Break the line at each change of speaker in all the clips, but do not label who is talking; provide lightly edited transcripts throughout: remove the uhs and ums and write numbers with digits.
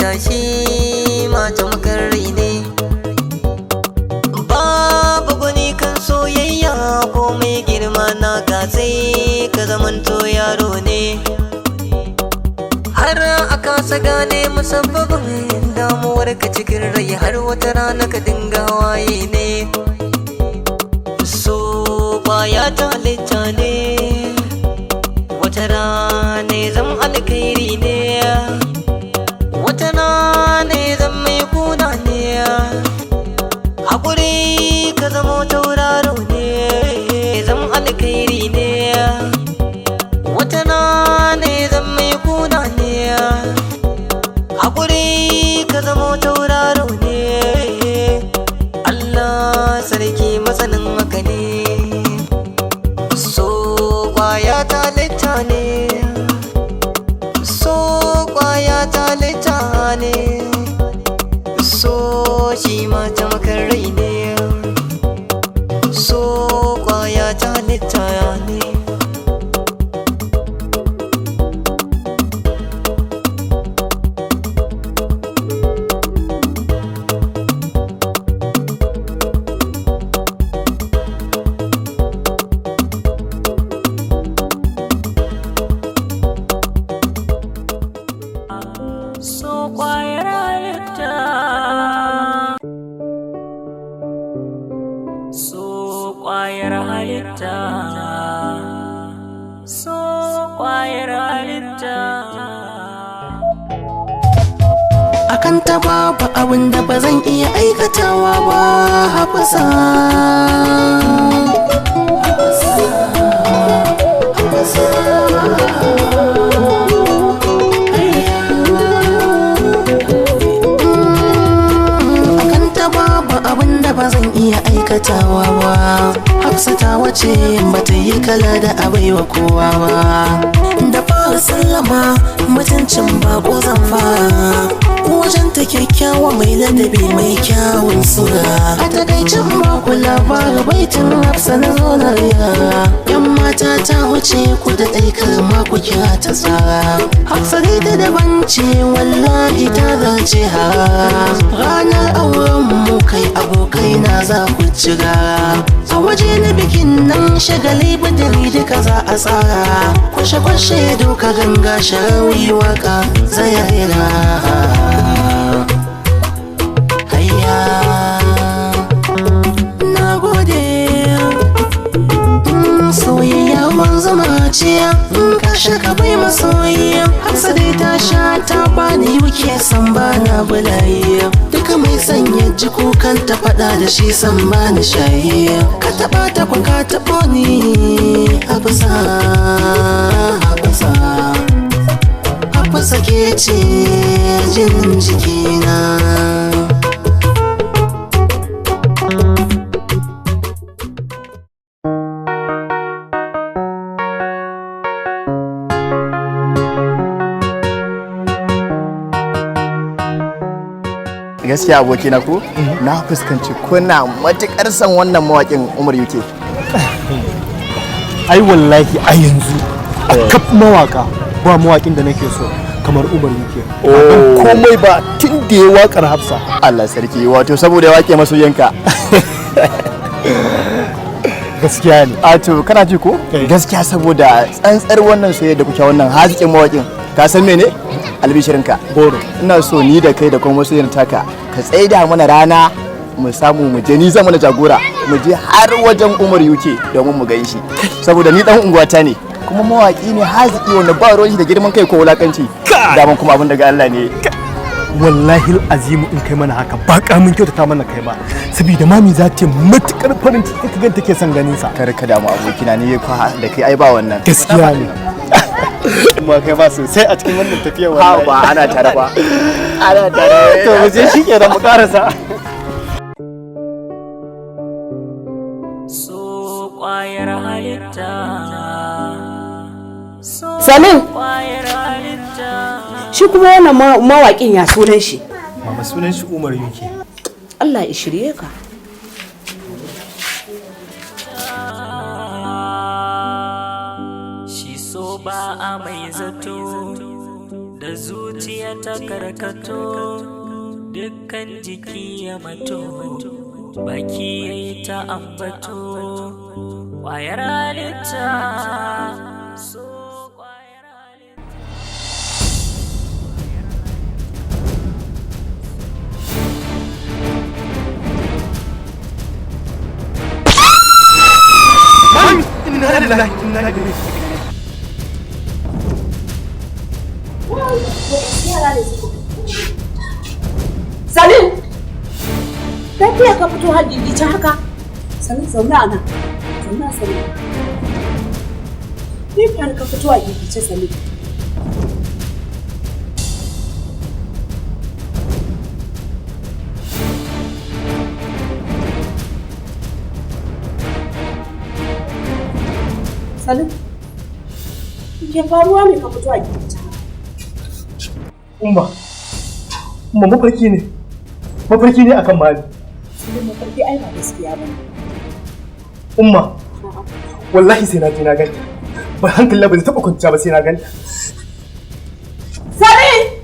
halitta shi mata makarrai ne. Babu gwani kan soyayya komai girma na ka sai ka zamanto yaro ne. Har a kasa gane musabbabin damuwar ka cikin rai har wata rana ka dinga hawaye ne. So kwaya ta halitta ne, wata rana ya zama alkhairi ne, wata rana ya zama mai kuna ne. Haƙuri ka zama tauraro ne, ya zama alkhairi ne, wata rana ya zama mai kuna ne. Haƙuri ka zama tauraro ne, Allah sarki masanin haka ne. So kwaya ta halitta ne, so kwaya ta halitta ne, so shi mata makarrai ne, so kwaya ta halitta ne.
So kwayar halitta, so kwayar halitta, so kwayar halitta.
Akan ta babu abin da ba zan iya aikatawa ba, Hafsa. Ba zan iya aikatawa ba, Hafsa ta wace bata yi kala da abaiwa kowa ba. Da fara sallama mutuncin bako zan fara, wajen ta kyakkyawa mai ladabi mai kyawun sura. A takaicin baku labarin baitin Hafsa na zo na yara, yan mata ta wuce ku da ɗaikar ma ku kira ta tsara. Hafsa dai ta daban ce wallahi ta zace hara, ranar auren mu kai abokai na za ku ci gara. A waje na bikin nan shagali budiri duka za a tsara, kwashe-kwashe doka ganga sharawi waka zayayira. Hayya na gode, soyayya ruwan zama ce in ka shaka bai masoyiya. Hafsa dai ta sha ta bani wuke san bana bulayi, duka mai sanya ji kukan ta faɗa da shi san bani shayi. Ka taɓa ta kwa ka taɓo ni Hafsa, Hafsa, Hafsa ke ce jinin jikina.
Gaskiya abokina ko na fuskanci kuna matukar son wannan mawakin Umar UK.
Ai wallahi a yanzu a kaf mawaka ba mawakin da nake so kamar Umar UK.
Komai ba tun da ya wakar Hafsa. Allah sarki, wato saboda ya wake masoyanka.
Gaskiya ne.
A to kana ji ko? Gaskiya saboda tsantsar wannan soyayya da kuke wannan hazikin mawakin. Ka san mene? Albishirinka.
Goro.
Ina so ni da kai da kuma masoyan taka ka tsaida mana rana mu samu mu je, ni zan mana jagora mu je har wajen Umar UK domin mu gan shi. Saboda ni dan unguwata ne kuma mawaki ne haziki wanda ba ruwan shi da girman kai ko wulakanci. Daman kuma abin daga Allah ne.
Wallahi azimu in kai mana haka ba kamun kyautata mana kai ba, saboda mami za ta matukar farin ciki ka ganta ke son ganin sa.
Kar ka damu abokina, ne fa da kai ai ba wannan.
Gaskiya ne.
Kuma kai ba sosai a cikin wannan tafiyar wallahi. Ha ba ana tare ba. Ana tare. To mu je shikenan mu karasa.
So kwayar halitta,
Samin, shi kuma wannan mawaƙin ya sunan shi?
Mama sunan shi Umar UK.
Allah ya shirye ka.
shi so ba a mai zato da zuciya ta karkato dukkan jiki ya mato baki yayi ta ambato kwayar halitta so kwayar halitta.
Inna lillahi inna ilaihi
Salim! Lafiya ka fito har gigice haka? Salim zauna a nan. Zauna Salim. Me fara ka fito a gigice Salim? Salim? Ke faruwa ne ka fito a gigice?
Umma mafarki ne. Mafarki ne akan mali.
Salim mafarki ai ba gaskiya ba ne.
Umma, wallahi sai na je na gani. Ba hankali ba zai taɓa kwanciya ba sai na gani.
Salim!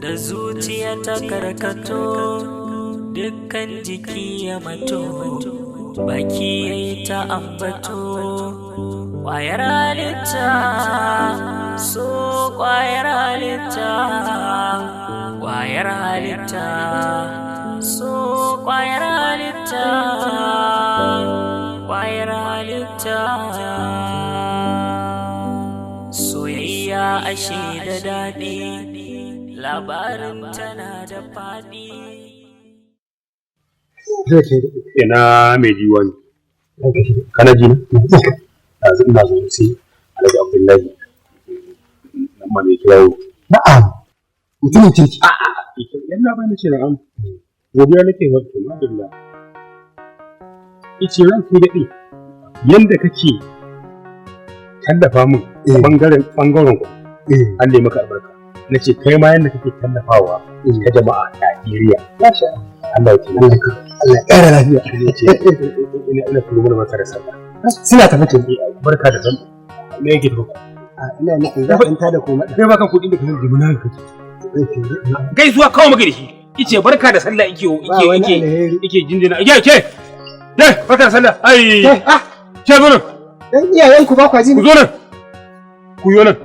da zuciya ta karkato dukkan jiki ya mato baki yayi ta ambato kwayar halitta so kwayar halitta kwayar halitta so kwayar halitta kwayar halitta soyayya ashe da daɗi labarin tana da faɗi.
Ina mai diwani kana ji na ina zo sai Alhaji Abdullahi nan ma mai kirawo.
Na'am. Mutumin kirki.
Yalla ba ni ce na'am. Godiya nake wa Alhamdulillah. Ice ran kai daɗe yanda kake tallafa min bangaren ku Allah ya maka albarka. Nace kai ma yanda kake tallafawa ta jama'a Najeriya. Masha Allah ya taimake ka.
Allah ya ƙara lafiya.
Ina turo mana barka da sallah.
Suna tafi ce.
Barka da sallah. Me yake tafi?
Ina nufin za ta da koma.
Kai ba kan kuɗin da kake jimina ka ce. Gaisuwa kawo maka da shi. Ice barka da sallah yake jinjina. Ke. Barka da sallah. Ai. Ke zo nan.
Dan iyayenku ba kwa ji
ku zo nan. Ku yo nan.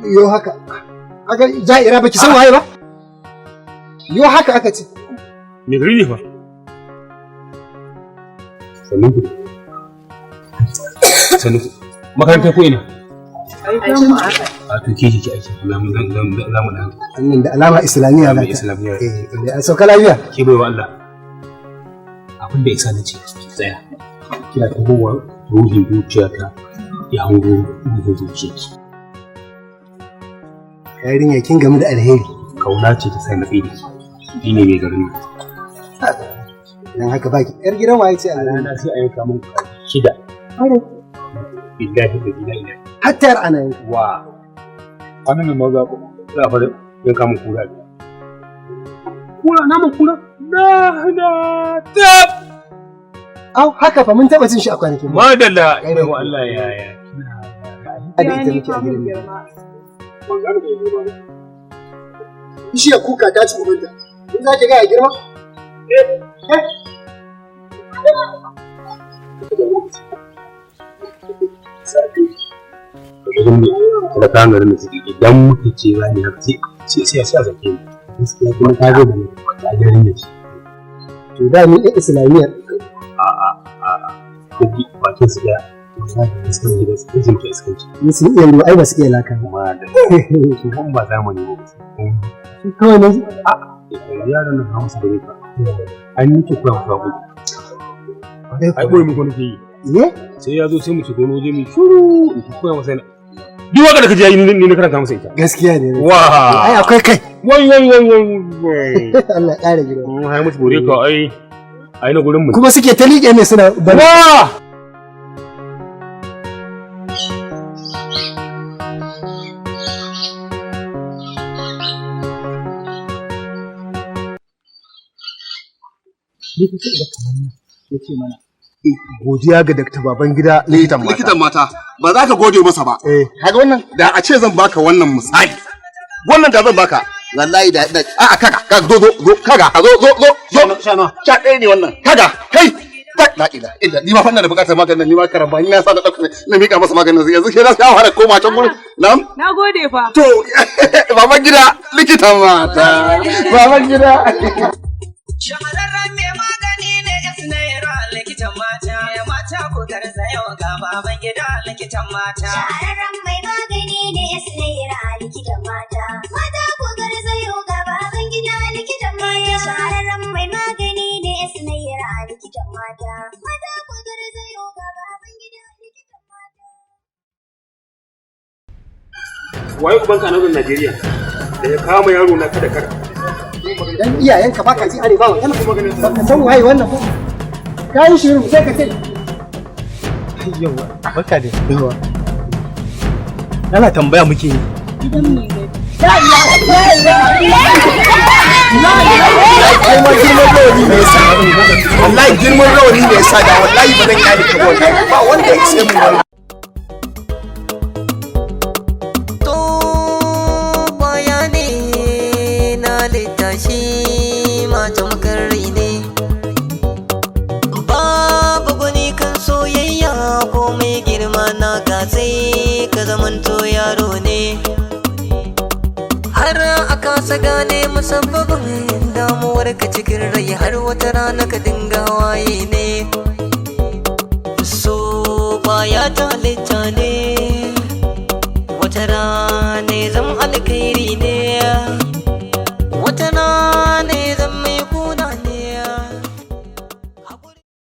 Yo haka. Aga ja'ira baki san waye ba? Yo haka aka ce.
Me gari ne fa? Sannu. Makarantar ko ina? A to ke ki aiki. Za mu dan.
Wannan da alama Islamiyya ba.
Islamiyya.
An sauka lafiya.
Ke baiwa Allah. Abin da isa na ce ki tsaya. Kina tahowa ruhin zuciyata ya hango ruhin zuciyarki.
Yarinya kin gamu da alheri.
Kauna ce ta sai na tsaye da ki. Ni ne mai garin nan.
Dan haka baki yar gidan waye ce a
rana sai a yanka min 6. Billahi da billahi.
Hatta yar ana yanka.
Wa. Wannan nan ma za a fara yanka min kura. Kura naman kura? Da tab.
Au haka fa mun taba jin shi a kwanakin.
Madalla kai wa Allah ya ya.
Ada ita muke a gidan nan. Bishiyar kuka ta ci ubanta. In za ki ga ya girma?
Da kan garin da suke idan muka ce za ni haka sai ya sa zake ni. Gaskiya kuma ka zo da ni a garin da shi.
To da ni ɗan Islamiyya.
Duk bakin su da gaskiya ne da suke jin ta iskanci.
Ni sun iya ruwa ai ba su iya laka.
Amma da su kan ba zamani ba su.
Kawai ne
yaran nan Hausa da ka. An nake koya musu abu. Ai boye mu ko nake yi.
Ne?
Sai ya zo sai mu shiga waje mu shuru in koya masa na. Duk wanda kaje yayi ni na karanta masa ita.
Gaskiya ne.
Wa!
Ai akwai kai.
Wai.
Allah ya ƙara gida.
Mun hayi musu gore ka ai na gurin mu.
Kuma suke ta liƙe ne suna bari.
Wa!
Ni kuke da kamar nan yace mana godiya ga Dr. Babangida likitan mata
ba za ka gode masa ba kaga wannan da a ce zan baka wannan misali wannan da zan baka wallahi da a kaga zo kaga zo sha ɗaya ne wannan kaga kai la ila illa ni ma fanna da bukatar maganin ni ma karamba ni na sa da dauka na mika masa maganin yanzu ke na sa fara koma can gurin na
gode fa
to Babangida likitan mata Babangida
shahararren mai magani ne naira likitan mata ya mata ko garza yau ga Babangida likitan mata
shahararren mai magani ne naira likitan mata mata ko garza yau ga Babangida likitan mata shahararren mai magani ne naira likitan mata mata ko garza yau ga Babangida likitan mata
Waye uban kananan Najeriya da ya kama yaro na kada kar
Dan iyayenka baka ji arewa wannan kuma ganin baka san waye wannan ba. Kai shiru sai ka ce.
yawa barka da yawa ana tambaya muke yi
gidan mai gari
wallahi girman rawani ne yasa da wallahi ba zan kyale ka wallahi ba wanda ya ce mu wannan
to bayani na littashi mata makarri ne babu gwani kan soyayya ko mai girma na ka sai ka zamanto yaro ne har a kasa gane musabbabin damuwar ka cikin rai har wata rana ka dinga waye ne so baya ta halitta ne